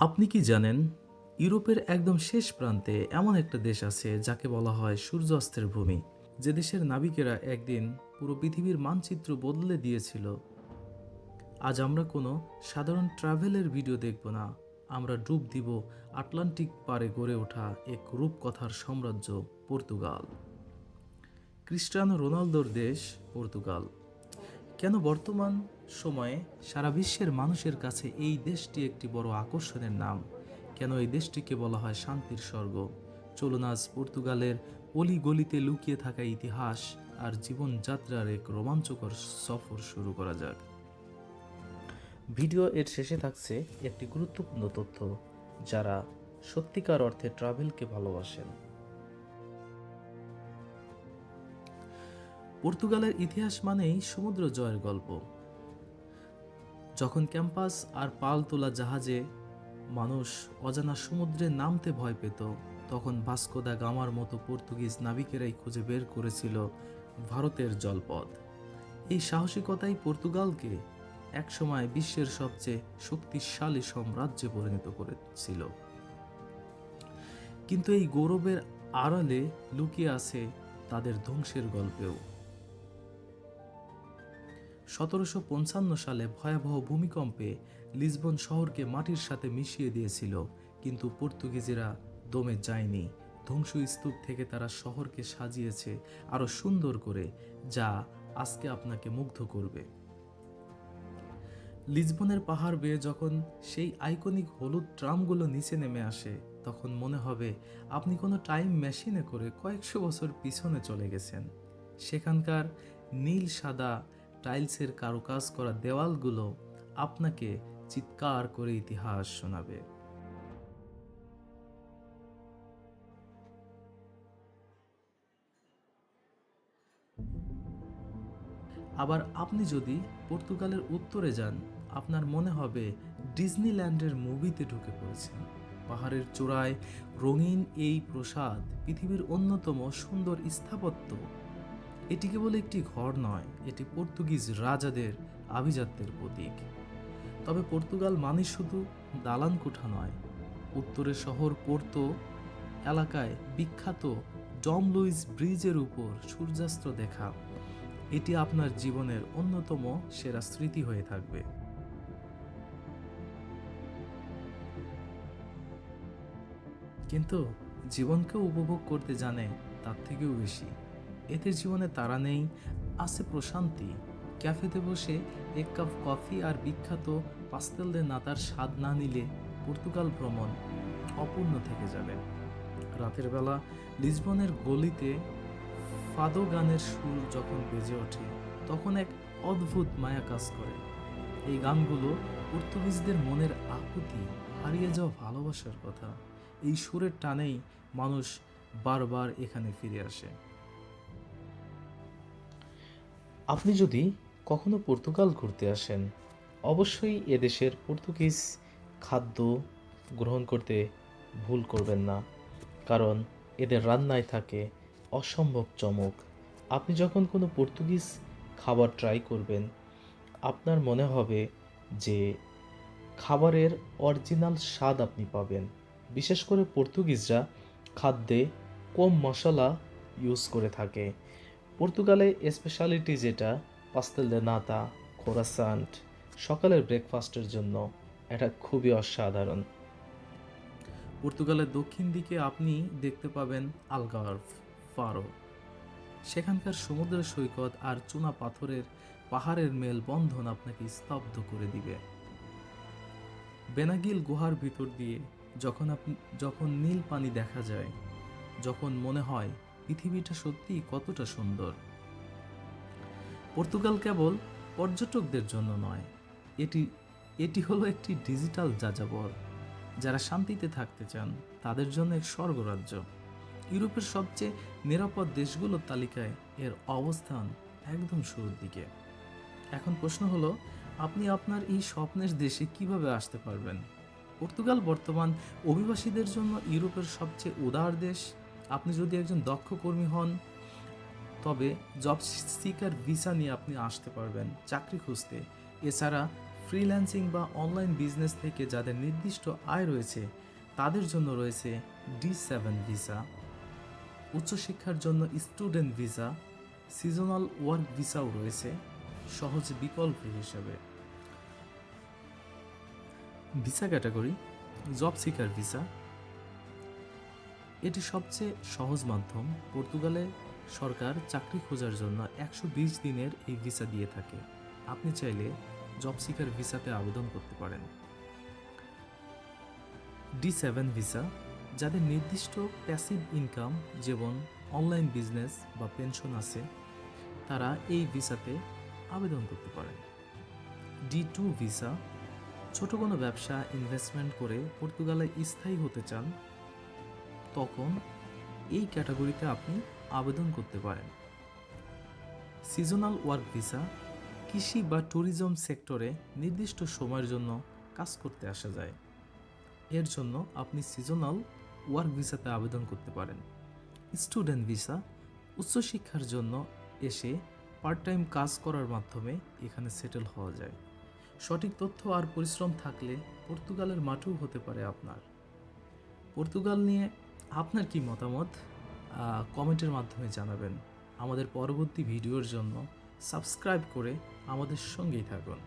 আপনি কি জানেন ইউরোপের একদম শেষ প্রান্তে এমন একটা দেশ আছে যাকে বলা হয় সূর্যাস্তের ভূমি, যে দেশের নাবিকেরা একদিন পুরো পৃথিবীর মানচিত্র বদলে দিয়েছিল। আজ আমরা কোনো সাধারণ ট্রাভেলের ভিডিও দেখব না, আমরা ডুব দিব আটলান্টিক পারে গড়ে ওঠা এক রূপকথার সাম্রাজ্য, পর্তুগাল। ক্রিস্টিয়ানো রোনালদোর দেশ পর্তুগাল। কেন বর্তমান সময়ে সারা বিশ্বের মানুষের কাছে এই দেশটি একটি বড় আকর্ষণের নাম? কেন এই দেশটিকে বলা হয় শান্তির স্বর্গ? চলুন আজ পর্তুগালের অলি গলিতে লুকিয়ে থাকা ইতিহাস আর জীবনযাত্রার এক রোমাঞ্চকর সফর শুরু করা যাক। ভিডিও এর শেষে থাকছে একটি গুরুত্বপূর্ণ তথ্য, যারা সত্যিকার অর্থে ট্রাভেলকে ভালোবাসেন। পর্তুগালের ইতিহাস মানেই সমুদ্র জয়ের গল্প। যখন ক্যাম্পাস আর পাল তোলা জাহাজে মানুষ অজানা সমুদ্রে নামতে ভয় পেত, তখন ভাস্কো দা গামার মতো পর্তুগিজ নাবিকেরাই খুঁজে বের করেছিল ভারতের জলপথ। এই সাহসিকতাই পর্তুগালকে একসময় বিশ্বের সবচেয়ে শক্তিশালী সাম্রাজ্যে পরিণত করেছিল। কিন্তু এই গৌরবের আড়ালে লুকিয়ে আছে তাদের ধ্বংসের গল্পেও। 1755 সালে ভয়াবহ ভূমিকম্পে লিসবন শহরকে মাটির সাথে মিশিয়ে দিয়েছিল, কিন্তু পর্তুগিজেরা দমে যায়নি। ধ্বংসস্তূপ থেকে তারা শহরকে সাজিয়েছে আরো সুন্দর করে, যা আজকে আপনাকে মুগ্ধ করবে। লিসবনের পাহাড় বেয়ে যখন সেই আইকনিক হলুদ ট্রামগুলো নিচে নেমে আসে, তখন মনে হবে আপনি কোনো টাইম মেশিনে করে কয়েকশো বছর পিছনে চলে গেছেন। সেখানকার নীল সাদা টাইলসের কারুকাজ করা দেওয়ালগুলো আপনাকে চিৎকার করে ইতিহাস শোনাবে। আবার আপনি যদি পর্তুগালের উত্তরে যান, আপনার মনে হবে ডিজনিল্যান্ডের মুভিতে ঢুকে পড়েছেন। পাহাড়ের চূড়ায় রঙিন এই প্রাসাদ পৃথিবীর অন্যতম সুন্দর স্থাপত্য। এটি কেবল একটি ঘর নয়, এটি পর্তুগিজ রাজাদের আভিজাত্যের প্রতীক। তবে পর্তুগাল মানে শুধু দালান কোঠা নয়। উত্তরের শহর পোর্তো এলাকায় বিখ্যাত ডম লুইস ব্রিজের উপর সূর্যাস্ত দেখা, এটি আপনার জীবনের অন্যতম সেরা স্মৃতি হয়ে থাকবে। কিন্তু জীবনকেও উপভোগ করতে জানে তার থেকেও বেশি। এদের জীবনে তারা নেই, আছে প্রশান্তি। ক্যাফেতে বসে এক কাপ কফি আর বিখ্যাত পাস্তেল দে নাতার স্বাদ না নিলে পর্তুগাল ভ্রমণ অপূর্ণ থেকে যাবে। রাতের বেলা লিসবনের গলিতে ফাদো গানের সুর যখন বেজে ওঠে, তখন এক অদ্ভুত মায়া কাজ করে। এই গানগুলো পর্তুগিজদের মনের আকুতি, হারিয়ে যাওয়া ভালোবাসার কথা। এই সুরের টানেই মানুষ বারবার এখানে ফিরে আসে। আপনি যদি কখনো পর্তুগাল ঘুরতে আসেন, অবশ্যই এদেশের পর্তুগিজ খাদ্য গ্রহণ করতে ভুল করবেন না, কারণ এদের রান্নায় থাকে অসম্ভব চমক। আপনি যখন কোনো পর্তুগিজ খাবার ট্রাই করবেন, আপনার মনে হবে যে খাবারের অরিজিনাল স্বাদ আপনি পাবেন। বিশেষ করে পর্তুগিজরা খাদ্যে কম মশলা ইউজ করে থাকে। পর্তুগালে স্পেশালিটি যেটা পাস্তেল দে নাতা, খোরাসান্ট, সকালের ব্রেকফাস্টের জন্য এটা খুবই অসাধারণ। পর্তুগালের দক্ষিণ দিকে আপনি দেখতে পাবেন আলগার্ভ, ফারো। সেখানকার সমুদ্র সৈকত আর চুনা পাথরের পাহাড়ের মেলবন্ধন আপনাকে স্তব্ধ করে দিবে। বেনাগিল গুহার ভিতর দিয়ে যখন নীল পানি দেখা যায়, যখন মনে হয় পৃথিবীটা সত্যিই কতটা সুন্দর। পর্তুগাল কেবল পর্যটকদের জন্য নয়, এটি এটি হলো একটি ডিজিটাল যাযাবর। যারা শান্তিতে থাকতে চান তাদের জন্য এক স্বর্গরাজ্য। ইউরোপের সবচেয়ে নিরাপদ দেশগুলোর তালিকায় এর অবস্থান একদম শুরুর দিকে। এখন প্রশ্ন হলো, আপনি আপনার এই স্বপ্নের দেশে কিভাবে আসতে পারবেন? পর্তুগাল বর্তমান অভিবাসীদের জন্য ইউরোপের সবচেয়ে উদার দেশ। আপনি যদি একজন দক্ষ কর্মী হন, তবে জব সিকার ভিসা নিয়ে আপনি আসতে পারবেন চাকরি খুঁজতে। এছাড়া ফ্রিল্যান্সিং বা অনলাইন বিজনেস থেকে যাদের নির্দিষ্ট আয় রয়েছে তাদের জন্য রয়েছে D7 ভিসা। উচ্চশিক্ষার জন্য স্টুডেন্ট ভিসা, সিজনাল ওয়ার্ক ভিসাও রয়েছে সহজ বিকল্প হিসেবে। Visa category job seeker visa, এটি সবচেয়ে সহজ মাধ্যম। পর্তুগালে সরকার চাকরি খোঁজার জন্য 120 দিনের এই ভিসা দিয়ে থাকে। আপনি চাইলে জব সিকার ভিসাতে আবেদন করতে পারেন। D7 ভিসা, যাদের নির্দিষ্ট প্যাসিভ ইনকাম যেমন অনলাইন বিজনেস বা পেনশন আছে তারা এই ভিসাতে আবেদন করতে পারেন। D2 ভিসা, ছোট কোনো ব্যবসা ইনভেস্টমেন্ট করে পর্তুগালে স্থায়ী হতে চান তখন এই ক্যাটাগরিতে আপনি আবেদন করতে পারেন। সিজনাল ওয়ার্ক ভিসা, কৃষি বা ট্যুরিজম সেক্টরে নির্দিষ্ট সময়ের জন্য কাজ করতে আসা যায়, এর জন্য আপনি সিজনাল ওয়ার্ক ভিসাতে আবেদন করতে পারেন। স্টুডেন্ট ভিসা, উচ্চশিক্ষার জন্য এসে পার্ট টাইম কাজ করার মাধ্যমে এখানে সেটেল হওয়া যায়। সঠিক তথ্য আর পরিশ্রম থাকলে পর্তুগালের মাটিও হতে পারে আপনার। পর্তুগাল নিয়ে আপনার কি মতামত কমেন্টের মাধ্যমে জানাবেন। আমাদের পরবর্তী ভিডিওর জন্য সাবস্ক্রাইব করে আমাদের সঙ্গেই থাকুন।